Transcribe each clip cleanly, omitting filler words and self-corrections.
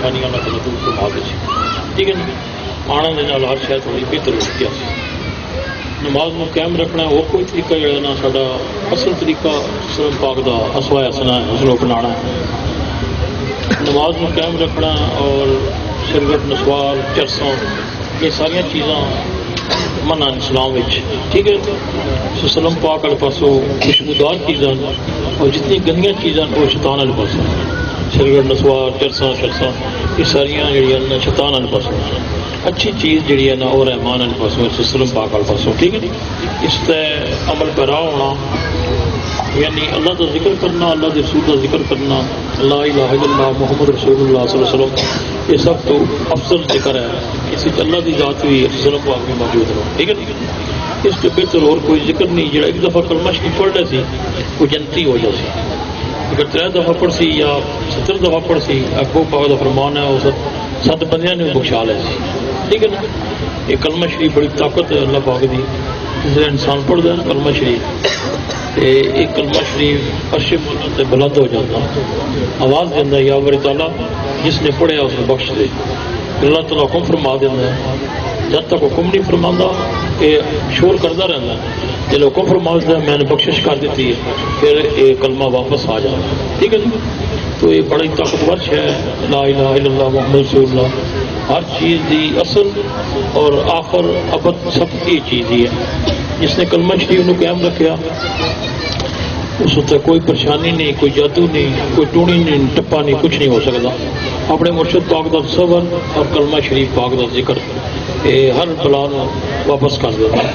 پریشانیاں اللہ تعالیٰ دور فرما دے سی. ٹھیک ہے نا. آنے دے نال ہر شاید تھوڑی بہتر ہو گیا سی. نماز میں قائم رکھنا ہے وہ کوئی طریقہ جڑا نا ساڈا اصل طریقہ سلم پاک دا اسوائے حسنہ ہے اس کو اپنانا ہے. نماز میں قائم رکھنا اور سرگٹ نسوار چرساں یہ ساری چیزاں منع اسلام وچ. ٹھیک ہے. سلم پاک والے پاسوں خوشبودار چیزاں اور جتنی گندیاں چیزاں وہ شیطان والے پاسوں. سرگٹ نسوار چرساں شرساں یہ ساریاں جڑیاں شیطان والے پاسوں. اچھی چیز جڑی ہے نا وہ رحمان والے پاسوں سلم پاک والے پاسوں. ٹھیک ہے جی. اس تے عمل پیرا ہونا یعنی اللہ کا ذکر کرنا اللہ کے رسول کا ذکر کرنا لا الہ الا اللہ محمد رسول اللہ صلی اللہ علیہ وسلم یہ سب تو افضل ذکر ہے. اس اللہ کی ذات بھی سلم پاک میں موجود ہو. ٹھیک ہے جی. اس سے بہتر اور کوئی ذکر نہیں. جڑا ایک دفعہ کلمہ شریف پڑھ رہے سی وہ جنتی ہو جائے. اگر 3 دفعہ پڑھ سی یا 70 دفعہ پڑھ سی اگو پاک کا فرمان ہے وہ 7 بندیاں نے بخشا لے سی. ٹھیک ہے نا. یہ کلمہ شریف بڑی طاقت ہے اللہ پاک دی. جس انسان پڑھتا ہے نا کلمہ شریف ایک کلمہ شریف عرش ملت سے بلند ہو جاتا آواز دینا یا بری تعالیٰ جس نے پڑھیا اس نے بخش دے. اللہ تعالیٰ حکم فرما دینا ہے. جب تک حکم نہیں فرماتا یہ شور کرتا رہتا ہے. جب حکم فرما دیتا ہے میں نے بخشش کر دیتی ہے پھر یہ کلمہ واپس آ جاتا. ٹھیک ہے جی. تو یہ بڑی طاقتور ہے لا الہ الا اللہ محمد رسول اللہ. ہر چیز دی اصل اور آخر ابد سب کی چیز ہی ہے. جس نے کلمہ شریف کو قائم رکھا اس وقت کوئی پریشانی نہیں کوئی جادو نہیں کوئی ٹوڑی نہیں ٹپا نہیں کچھ نہیں ہو سکتا. اپنے مرشد پاک کا صبر اور کلمہ شریف پاک کا ذکر یہ ہر بلا واپس کر دیتا ہے.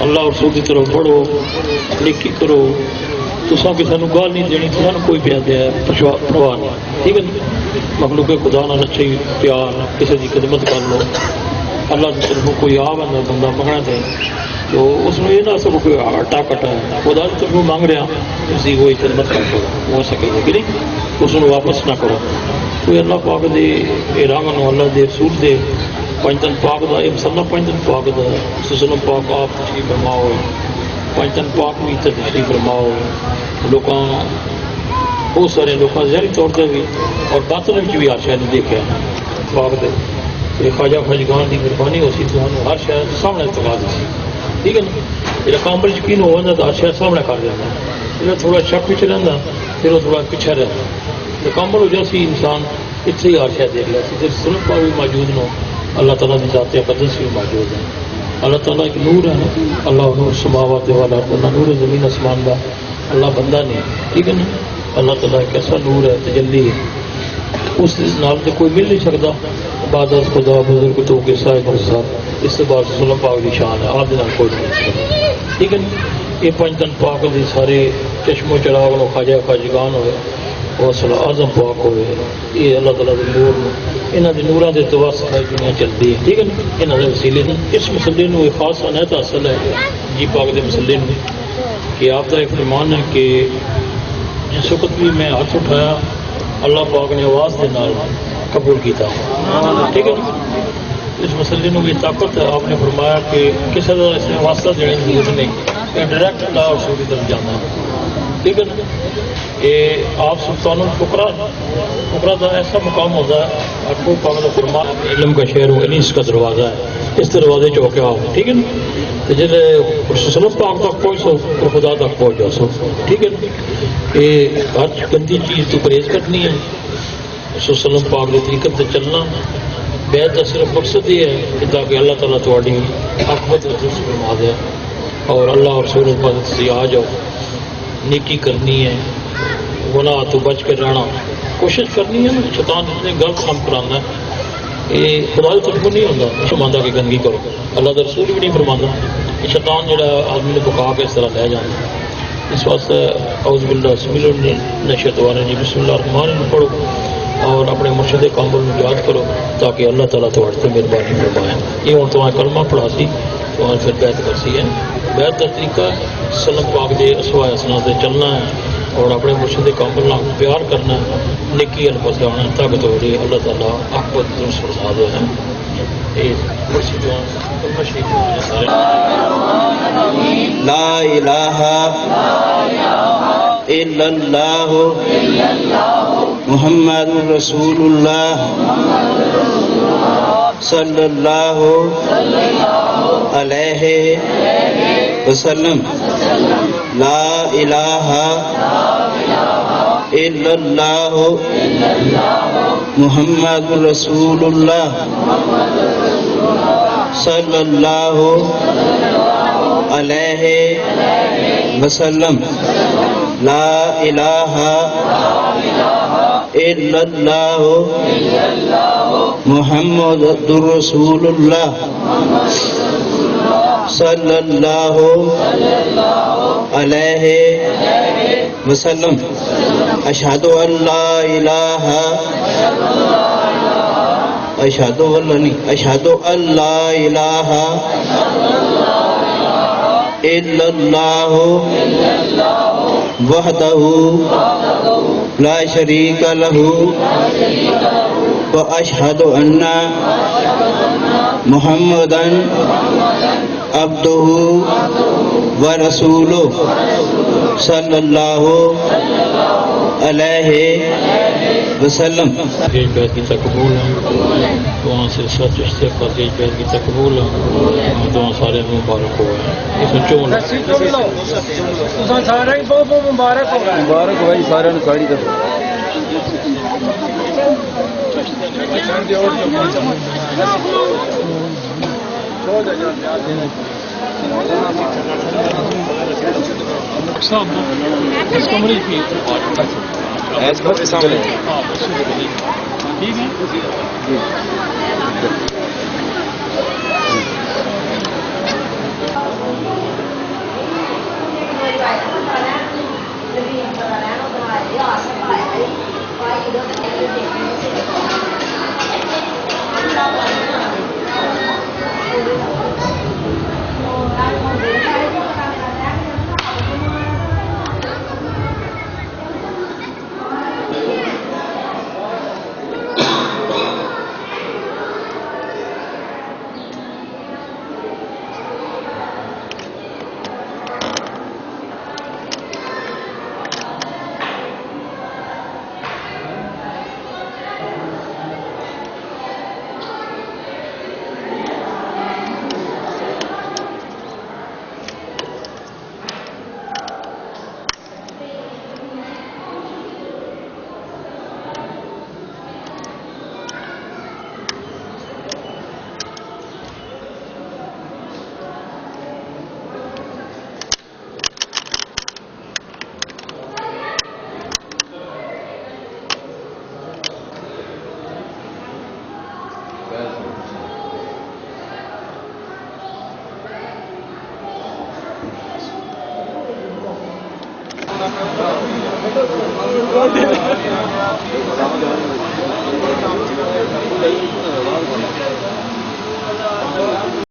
اللہ اور رسول کی طرف بڑھو نیکی کرو. تو کسی کو گال نہیں دینی تو کوئی پیا دیا پرواہ نہیں. ٹھیک ہے نا. مخلوق خدا نہ اچھے پیار کسی کی خدمت کر لو. اللہ کی طرف کوئی آ بندہ بندہ منگنا دے تو اس میں یہ نہ سب کوئی ہٹا کٹا ہے خدا کی طرف مانگ رہا اسی وہی خدمت کر دو ہو سکے گا کہ نہیں اس کو واپس نہ کرو. کوئی اللہ پاک دے رنگ اللہ دے رسول دے پنجتن پاک دا یہ مسلح پنجتن پاک دا سلم پاک آپ تشریف فرماؤ. پنجتن پاک بھی تشریف فرماؤ. لوگوں بہت سارے لوگ ظاہری طور پہ بھی اور باطن بھی ہر شاید دیکھا پاک دے خواجہ خواجگان کی مہربانی ہو سی تو ہر شاید سامنے لگا دی سی. ٹھیک ہے نا. جب کامل یقین ہو جاتا تو ہر شاید سامنے کر دینا. جب تھوڑا شک پیچھے رہتا پھر وہ تھوڑا پیچھے رہتا تو کامل ہو جاتی انسان اتنے ہی ہر شاید دیکھ لیا. جب سلم پاک بھی موجود ہو اللہ تعالیٰ کی ذات قدس بھی موجود ہے. اللہ تعالیٰ ایک نور ہے. اللہ نور سماوات والا اللہ نور زمین آسمان کا اللہ بندہ نہیں. ٹھیک ہے نا. اللہ تعالیٰ ایک ایسا نور ہے تجلی ہے اس نال تو کوئی مل نہیں سکتا. بعد از خدا بزرگ تو کے صاحب صاحب اس سے بعد سلم پاک کی شان ہے آپ کوئی نہیں سکتا. ٹھیک ہے نا. یہ پنجتن پاک کے سارے چشم و چراغ لو خواجہ خواجگان ہوئے حوصلہ اعظم پاک ہوئے یہ اللہ تعالیٰ کے نور یہاں کے نوراں کے تو ساری دنیا چلتی ہے. ٹھیک ہے نا. یہاں کے وسیلے اس مسئلے میں ایک خاص عنایت حاصل ہے جی پاک کے مسئلے میں کہ آپ کا ایک فرمان ہے کہ جس وقت بھی میں ہاتھ اٹھایا اللہ پاک نے آواز کے نال قبول کیا. ٹھیک ہے نا. اس مسئلے میں بھی طاقت ہے. آپ نے فرمایا کہ کسی طرح اس نے واسطہ دینے کی ضرورت نہیں کہ ڈائریکٹ اللہ اور رسول کی طرف جانا ہے. ٹھیک ہے نا. یہ آپ سلطان الفقراء کا ایسا مقام ہوتا ہے آپ کو پاک کا فرمان علم کا شہر ہو اس کا دروازہ ہے اس دروازے چوکیا ہو. ٹھیک ہے نا. تو جب سلم پاک تک پہنچ سو تو خدا تک پہنچ جا سو. ٹھیک ہے نا. یہ ہر گندی چیز تو پرہیز کرنی ہے. سلم پاک کے طریقے سے چلنا بیعت کا صرف مقصد یہ ہے کہ تاکہ اللہ تعالیٰ تھوڑی عاقبت درست فرما دے اور اللہ اور رسول پاک سے آ جاؤ. نیکی کرنی ہے گناہ تو بچ کے رہنا کوشش کرنی ہے. شیطان اتنے غلط کام کرانا ہے یہ خدا کی طرف نہیں ہوتا فرماتا کہ گندگی کرو. اللہ کا رسول بھی نہیں فرماتا. شیطان جڑا آدمی نے پکا کے اس طرح لے جانا. اس واسطے اعوذ باللہ بسم اللہ من الشیطان الرجیم بسم اللہ الرحمن الرحیم پڑھو اور اپنے مرشد کامل میں یاد کرو تاکہ اللہ تعالیٰ تمہارے سے مہربانی فرمائے. یہ ہوں تمہیں کلمہ پڑھا سی تو پھر بیعت کر سی ہے. بیعت کا طریقہ سلم پاک کے اسوائے حسنہ سے چلنا ہے اور اپنے مرشد کامل نام پیار کرنا ہے. نیکی الفاظ آنا ہے طاقت ہو رہی ہے اللہ تعالیٰ عاقبت درست فرما دے ہے. لا الہ إلا الله محمد رسول الله صلى الله عليه وسلم لا إله إلا الله محمد رسول الله صلى الله عليه وسلم لا إله إلا الله محمد رسول الله صلى الله عليه وسلم أشهد أن لا إله أشهد أن لا إله إلا الله وحده لا شريك له وأشهد أن محمدا عبده ورسوله صلى الله عليه وسلم. تیج بیت کی قبول ہے دعا سے سچ استغفا تیج بیت کی قبول ہے دعا سارے مبارک ہو اس میں چون سارے بہت بہت مبارک ہو بھائی سارے ساڑی دے اس کو مریض کی ایس بس سامنے ٹھیک ہے Thank you.